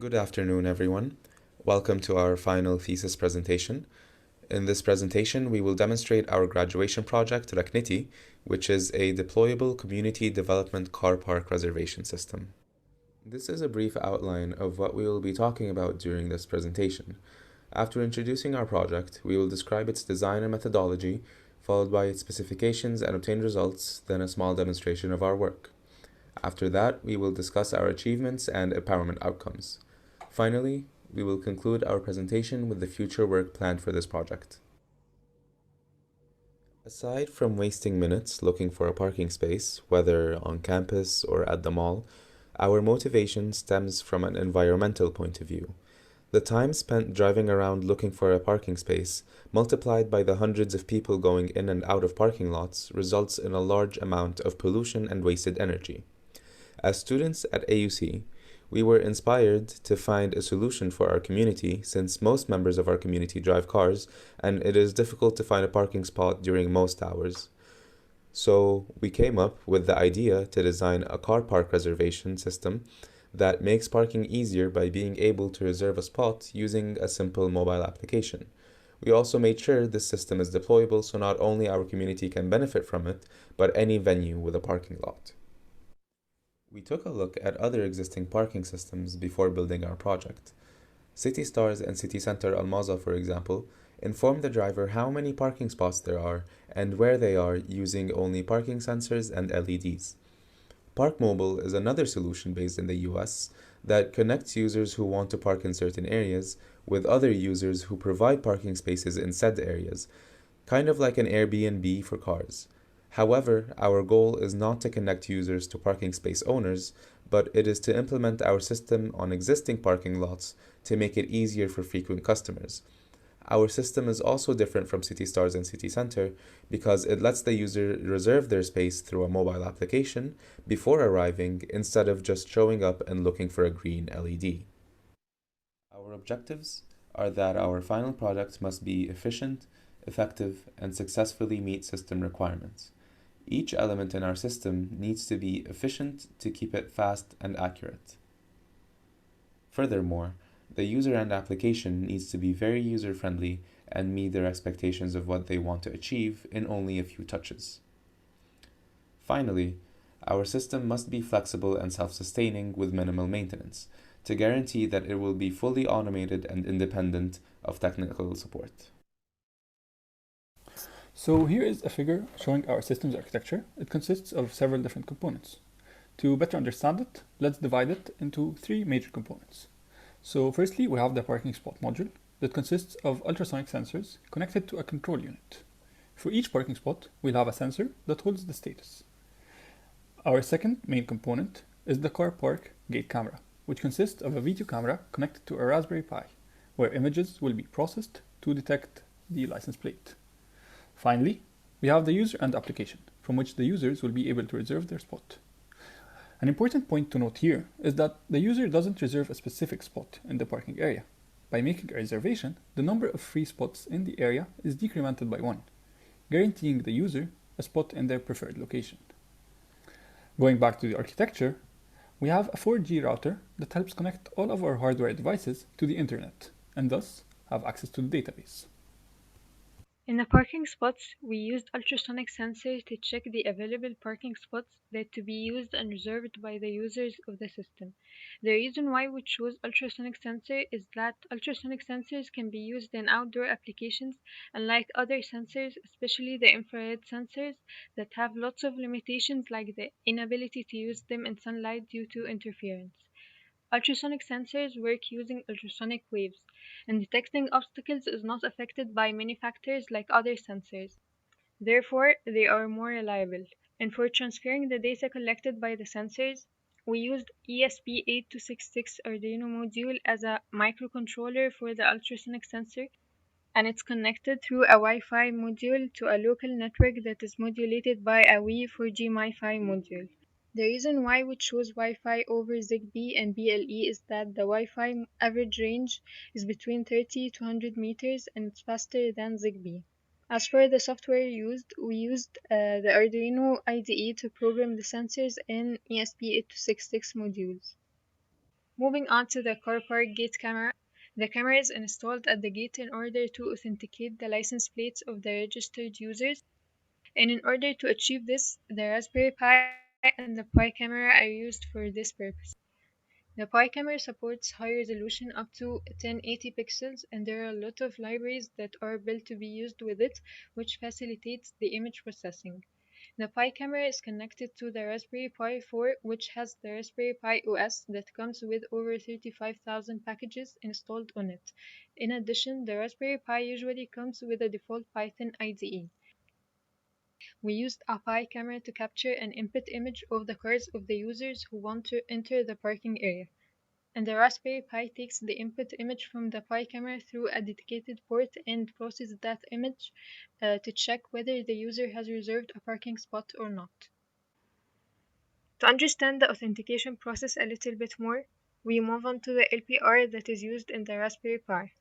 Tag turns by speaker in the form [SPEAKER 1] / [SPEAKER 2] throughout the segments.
[SPEAKER 1] Good afternoon, everyone. Welcome to our final thesis presentation. In this presentation, we will demonstrate our graduation project, Rakniti, which is a deployable community development car park reservation system. This is a brief outline of what we will be talking about during this presentation. After introducing our project, we will describe its design and methodology, followed by its specifications and obtained results, then a small demonstration of our work. After that, we will discuss our achievements and empowerment outcomes. Finally, we will conclude our presentation with the future work planned for this project. Aside from wasting minutes looking for a parking space, whether on campus or at the mall, our motivation stems from an environmental point of view. The time spent driving around looking for a parking space, multiplied by the hundreds of people going in and out of parking lots, results in a large amount of pollution and wasted energy. As students at AUC, we were inspired to find a solution for our community since most members of our community drive cars and it is difficult to find a parking spot during most hours. So we came up with the idea to design a car park reservation system that makes parking easier by being able to reserve a spot using a simple mobile application. We also made sure this system is deployable so not only our community can benefit from it, but any venue with a parking lot. We took a look at other existing parking systems before building our project. City Stars and City Center Almaza, for example, inform the driver how many parking spots there are and where they are using only parking sensors and LEDs. Park Mobile is another solution based in the US that connects users who want to park in certain areas with other users who provide parking spaces in said areas, kind of like an Airbnb for cars. However, our goal is not to connect users to parking space owners, but it is to implement our system on existing parking lots to make it easier for frequent customers. Our system is also different from City Stars and City Center because it lets the user reserve their space through a mobile application before arriving instead of just showing up and looking for a green LED. Our objectives are that our final product must be efficient, effective, and successfully meet system requirements. Each element in our system needs to be efficient to keep it fast and accurate. Furthermore, the user and application needs to be very user-friendly and meet their expectations of what they want to achieve in only a few touches. Finally, our system must be flexible and self-sustaining with minimal maintenance to guarantee that it will be fully automated and independent of technical support.
[SPEAKER 2] So here is a figure showing our system's architecture. It consists of several different components. To better understand it, let's divide it into three major components. So firstly, we have the parking spot module that consists of ultrasonic sensors connected to a control unit. For each parking spot, we'll have a sensor that holds the status. Our second main component is the car park gate camera, which consists of a video camera connected to a Raspberry Pi, where images will be processed to detect the license plate. Finally, we have the user and application, from which the users will be able to reserve their spot. An important point to note here is that the user doesn't reserve a specific spot in the parking area. By making a reservation, the number of free spots in the area is decremented by 1, guaranteeing the user a spot in their preferred location. Going back to the architecture, we have a 4G router that helps connect all of our hardware devices to the internet, and thus have access to the database.
[SPEAKER 3] In the parking spots, we used ultrasonic sensors to check the available parking spots that to be used and reserved by the users of the system. The reason why we chose ultrasonic sensor is that ultrasonic sensors can be used in outdoor applications, unlike other sensors, especially the infrared sensors, that have lots of limitations like the inability to use them in sunlight due to interference. Ultrasonic sensors work using ultrasonic waves, and detecting obstacles is not affected by many factors like other sensors. Therefore, they are more reliable. And for transferring the data collected by the sensors, we used ESP8266 Arduino module as a microcontroller for the ultrasonic sensor, and it's connected through a Wi-Fi module to a local network that is modulated by a Wii 4G MiFi module. The reason why we chose Wi-Fi over Zigbee and BLE is that the Wi-Fi average range is between 30 to 100 meters and it's faster than Zigbee. As for the software used, we used the Arduino IDE to program the sensors in ESP8266 modules. Moving on to the car park gate camera. The camera is installed at the gate in order to authenticate the license plates of the registered users. And in order to achieve this, the Raspberry Pi and the Pi camera are used for this purpose. The Pi camera supports high resolution up to 1080 pixels, and there are a lot of libraries that are built to be used with it, which facilitates the image processing. The Pi camera is connected to the Raspberry Pi 4, which has the Raspberry Pi OS that comes with over 35,000 packages installed on it. In addition, the Raspberry Pi usually comes with a default Python IDE. We used a Pi camera to capture an input image of the cars of the users who want to enter the parking area. And the Raspberry Pi takes the input image from the Pi camera through a dedicated port and processes that image to check whether the user has reserved a parking spot or not. To understand the authentication process a little bit more, we move on to the LPR that is used in the Raspberry Pi.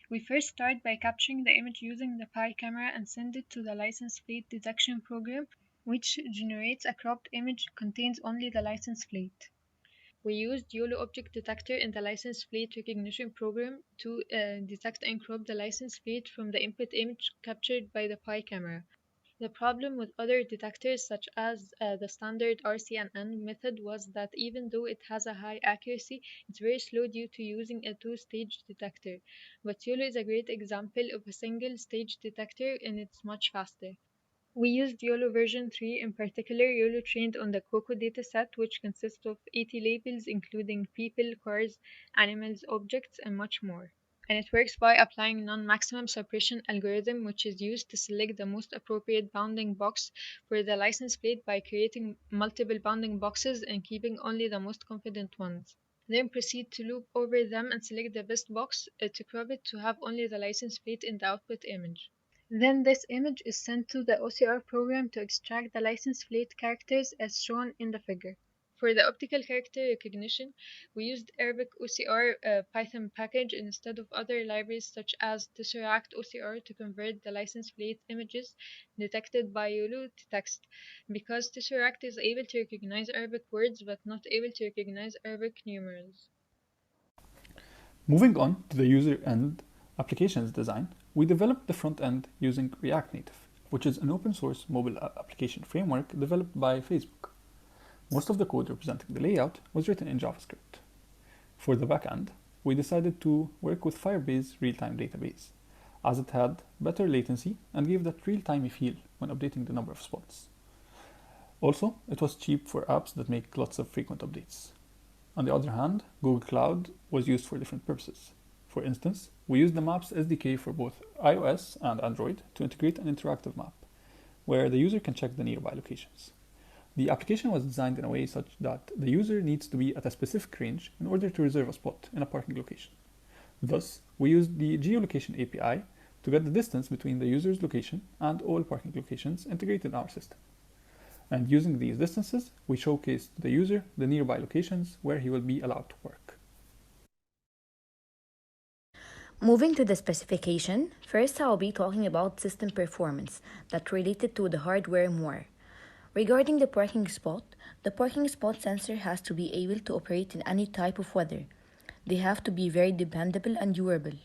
[SPEAKER 3] We first start by capturing the image using the Pi camera and send it to the license plate detection program, which generates a cropped image contains only the license plate. We used YOLO object detector in the license plate recognition program to detect and crop the license plate from the input image captured by the Pi camera. The problem with other detectors, such as the standard RCNN method, was that even though it has a high accuracy, it's very slow due to using a two-stage detector. But YOLO is a great example of a single-stage detector, and it's much faster. We used YOLO version 3, in particular YOLO trained on the COCO dataset, which consists of 80 labels including people, cars, animals, objects, and much more. And it works by applying non-maximum suppression algorithm, which is used to select the most appropriate bounding box for the license plate by creating multiple bounding boxes and keeping only the most confident ones. Then proceed to loop over them and select the best box to crop it to have only the license plate in the output image. Then this image is sent to the OCR program to extract the license plate characters as shown in the figure. For the optical character recognition, we used Arabic OCR Python package instead of other libraries such as Tesseract OCR to convert the license plate images detected by YOLO to text, because Tesseract is able to recognize Arabic words but not able to recognize Arabic numerals.
[SPEAKER 2] Moving on to the user end applications design, we developed the front end using React Native, which is an open source mobile application framework developed by Facebook. Most of the code representing the layout was written in JavaScript. For the backend, we decided to work with Firebase real-time database, as it had better latency and gave that real-timey feel when updating the number of spots. Also, it was cheap for apps that make lots of frequent updates. On the other hand, Google Cloud was used for different purposes. For instance, we used the Maps SDK for both iOS and Android to integrate an interactive map, where the user can check the nearby locations. The application was designed in a way such that the user needs to be at a specific range in order to reserve a spot in a parking location. Thus, we used the geolocation API to get the distance between the user's location and all parking locations integrated in our system. And using these distances, we showcased to the user the nearby locations where he will be allowed to park.
[SPEAKER 4] Moving to the specification, first I will be talking about system performance that related to the hardware more. Regarding the parking spot sensor has to be able to operate in any type of weather. They have to be very dependable and durable.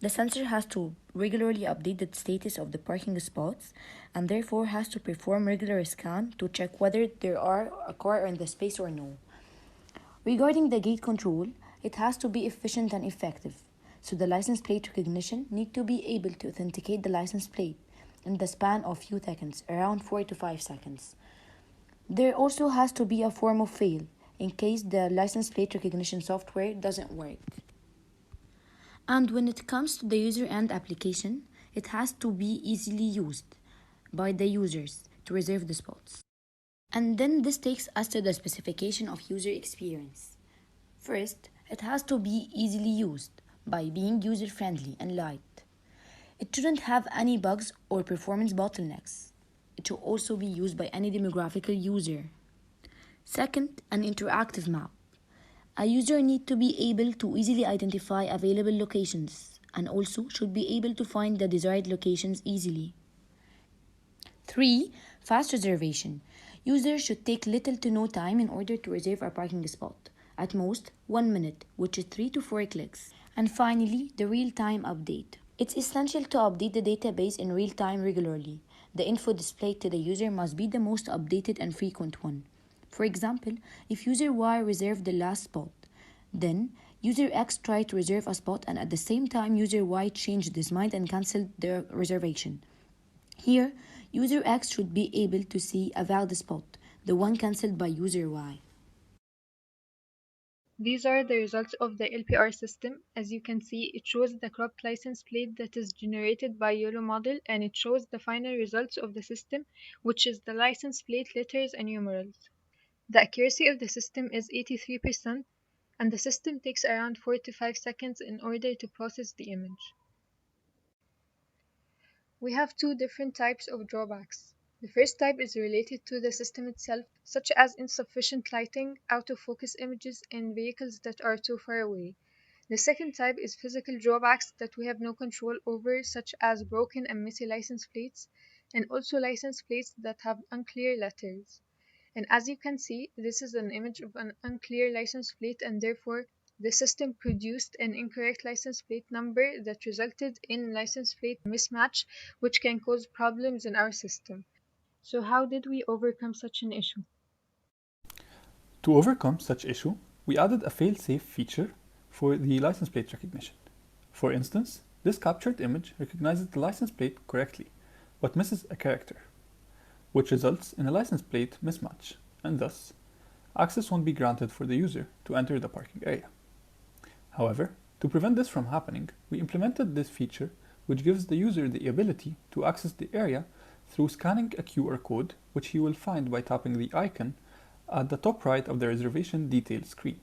[SPEAKER 4] The sensor has to regularly update the status of the parking spots and therefore has to perform regular scan to check whether there are a car in the space or no. Regarding the gate control, it has to be efficient and effective. So the license plate recognition need to be able to authenticate the license plate in the span of few seconds, around 4 to 5 seconds. There also has to be a form of fail in case the license plate recognition software doesn't work. And when it comes to the user end application, it has to be easily used by the users to reserve the spots. And then this takes us to the specification of user experience. First, it has to be easily used by being user-friendly and light. It shouldn't have any bugs or performance bottlenecks. It should also be used by any demographical user. Second, an interactive map. A user needs to be able to easily identify available locations and also should be able to find the desired locations easily. 3. Fast reservation. Users should take little to no time in order to reserve a parking spot. at most 1 minute, which is 3 to 4 clicks. And finally, the real-time update. It's essential to update the database in real time regularly. The info displayed to the user must be the most updated and frequent one. For example, if user Y reserved the last spot, then user X tried to reserve a spot and at the same time user Y changed his mind and cancelled the reservation. Here, user X should be able to see a valid spot, the one cancelled by user Y.
[SPEAKER 3] These are the results of the LPR system. As you can see, it shows the cropped license plate that is generated by YOLO model, and it shows the final results of the system, which is the license plate letters and numerals. The accuracy of the system is 83%, and the system takes around 4 to 5 seconds in order to process the image. We have two different types of drawbacks. The first type is related to the system itself, such as insufficient lighting, out-of-focus images, and vehicles that are too far away. The second type is physical drawbacks that we have no control over, such as broken and messy license plates, and also license plates that have unclear letters. And as you can see, this is an image of an unclear license plate, and therefore the system produced an incorrect license plate number that resulted in license plate mismatch, which can cause problems in our system. So how did we overcome such an issue?
[SPEAKER 2] To overcome such issue, we added a fail-safe feature for the license plate recognition. For instance, this captured image recognizes the license plate correctly, but misses a character, which results in a license plate mismatch, and thus, access won't be granted for the user to enter the parking area. However, to prevent this from happening, we implemented this feature which gives the user the ability to access the area through scanning a QR code, which he will find by tapping the icon at the top right of the reservation details screen.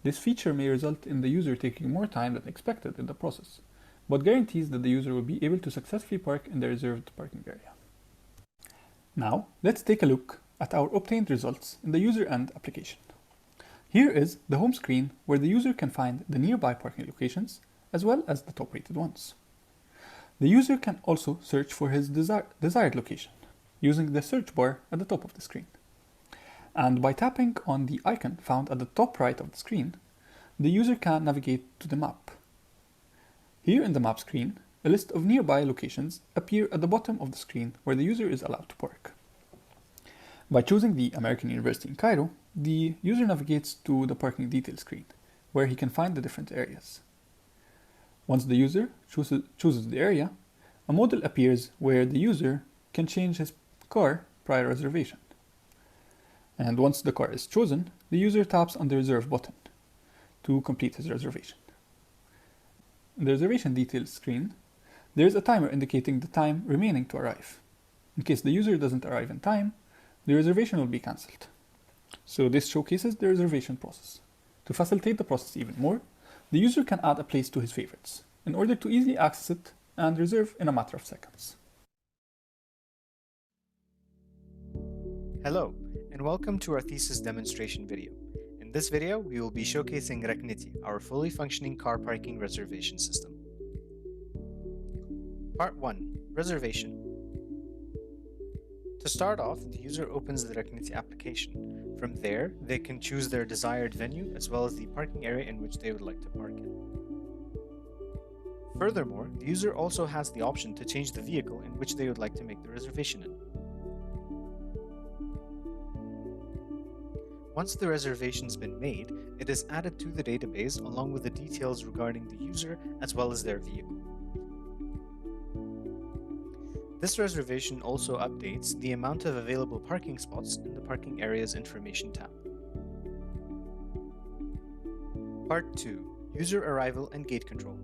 [SPEAKER 2] This feature may result in the user taking more time than expected in the process, but guarantees that the user will be able to successfully park in the reserved parking area. Now, let's take a look at our obtained results in the user-end application. Here is the home screen where the user can find the nearby parking locations as well as the top-rated ones. The user can also search for his desired location using the search bar at the top of the screen. And by tapping on the icon found at the top right of the screen, the user can navigate to the map. Here in the map screen, a list of nearby locations appear at the bottom of the screen where the user is allowed to park. By choosing the American University in Cairo, the user navigates to the parking detail screen, where he can find the different areas. Once the user chooses the area, a modal appears where the user can change his car prior reservation. And once the car is chosen, the user taps on the reserve button to complete his reservation. In the reservation details screen, there is a timer indicating the time remaining to arrive. In case the user doesn't arrive in time, the reservation will be cancelled. So this showcases the reservation process. To facilitate the process even more, the user can add a place to his favorites in order to easily access it and reserve in a matter of seconds.
[SPEAKER 5] Hello, and welcome to our thesis demonstration video. In this video, we will be showcasing Rakniti, our fully functioning car parking reservation system. Part 1. Reservation. To start off, the user opens the Rakniti application. From there, they can choose their desired venue as well as the parking area in which they would like to park in. Furthermore, the user also has the option to change the vehicle in which they would like to make the reservation in. Once the reservation's been made, it is added to the database along with the details regarding the user as well as their vehicle. This reservation also updates the amount of available parking spots in the Parking Areas Information tab. Part 2. User Arrival and Gate Control.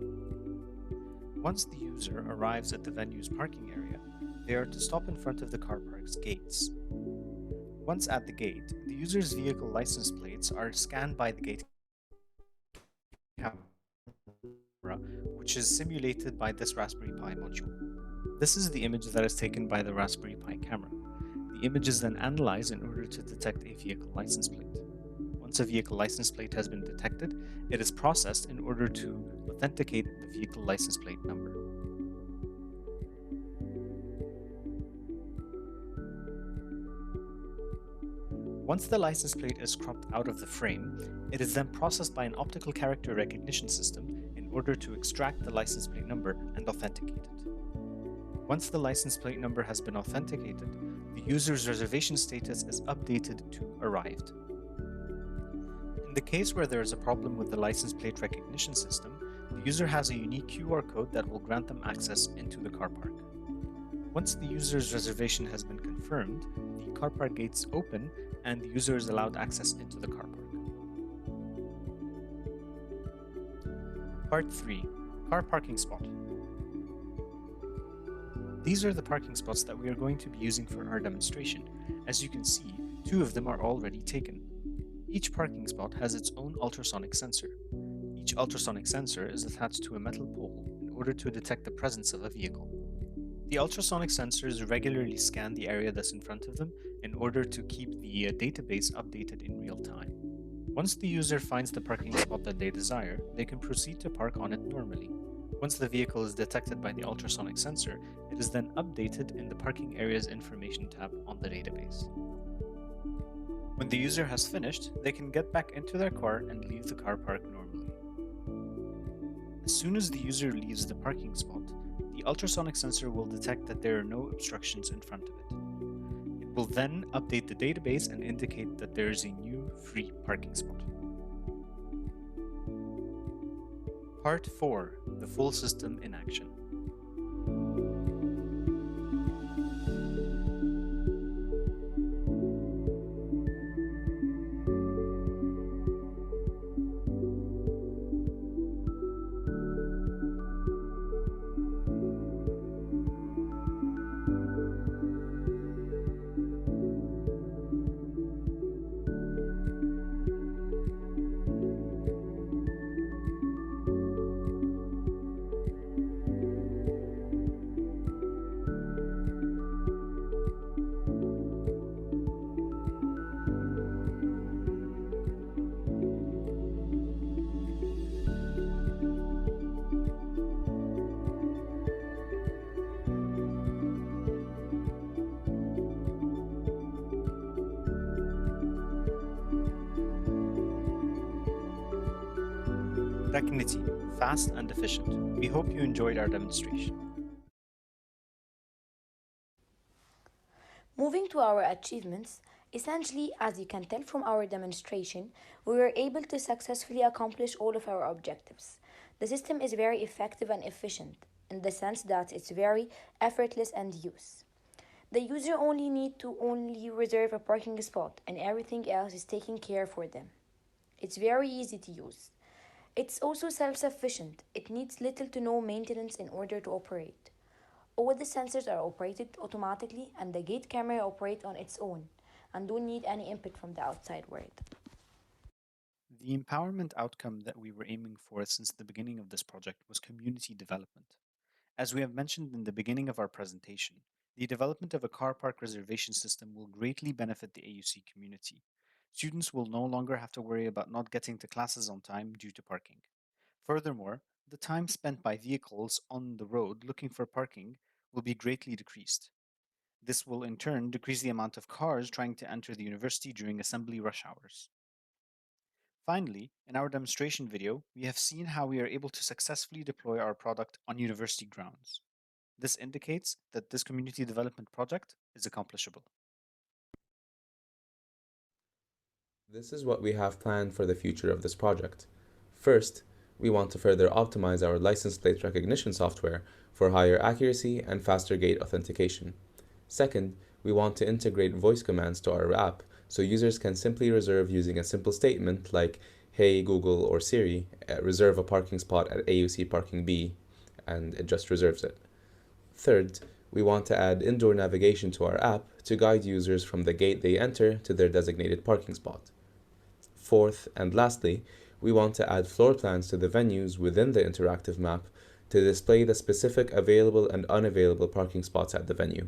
[SPEAKER 5] Once the user arrives at the venue's parking area, they are to stop in front of the car park's gates. Once at the gate, the user's vehicle license plates are scanned by the gate camera, which is simulated by this Raspberry Pi module. This is the image that is taken by the Raspberry Pi camera. The image is then analyzed in order to detect a vehicle license plate. Once a vehicle license plate has been detected, it is processed in order to authenticate the vehicle license plate number. Once the license plate is cropped out of the frame, it is then processed by an optical character recognition system in order to extract the license plate number and authenticate it. Once the license plate number has been authenticated, the user's reservation status is updated to arrived. In the case where there is a problem with the license plate recognition system, the user has a unique QR code that will grant them access into the car park. Once the user's reservation has been confirmed, the car park gates open and the user is allowed access into the car park. Part 3. Car parking spot. These are the parking spots that we are going to be using for our demonstration. As you can see, 2 of them are already taken. Each parking spot has its own ultrasonic sensor. Each ultrasonic sensor is attached to a metal pole in order to detect the presence of a vehicle. The ultrasonic sensors regularly scan the area that's in front of them in order to keep the database updated in real time. Once the user finds the parking spot that they desire, they can proceed to park on it normally. Once the vehicle is detected by the ultrasonic sensor, it is then updated in the parking areas information tab on the database. When the user has finished, they can get back into their car and leave the car park normally. As soon as the user leaves the parking spot, the ultrasonic sensor will detect that there are no obstructions in front of it. It will then update the database and indicate that there is a new free parking spot. Part 4. The full system in action. Technity, fast and efficient. We hope you enjoyed our demonstration.
[SPEAKER 4] Moving to our achievements, essentially, as you can tell from our demonstration, we were able to successfully accomplish all of our objectives. The system is very effective and efficient in the sense that it's very effortless and use. The user only need to reserve a parking spot and everything else is taken care for them. It's very easy to use. It's also self-sufficient. It needs little to no maintenance in order to operate. All the sensors are operated automatically and the gate camera operates on its own and don't need any input from the outside world.
[SPEAKER 5] The empowerment outcome that we were aiming for since the beginning of this project was community development. As we have mentioned in the beginning of our presentation, the development of a car park reservation system will greatly benefit the AUC community. Students will no longer have to worry about not getting to classes on time due to parking. Furthermore, the time spent by vehicles on the road looking for parking will be greatly decreased. This will in turn decrease the amount of cars trying to enter the university during assembly rush hours. Finally, in our demonstration video, we have seen how we are able to successfully deploy our product on university grounds. This indicates that this community development project is accomplishable.
[SPEAKER 1] This is what we have planned for the future of this project. First, we want to further optimize our license plate recognition software for higher accuracy and faster gate authentication. Second, we want to integrate voice commands to our app so users can simply reserve using a simple statement like, "Hey Google" or "Siri, reserve a parking spot at AUC parking B," and it just reserves it. Third, we want to add indoor navigation to our app to guide users from the gate they enter to their designated parking spot. Fourth, and lastly, we want to add floor plans to the venues within the interactive map to display the specific available and unavailable parking spots at the venue.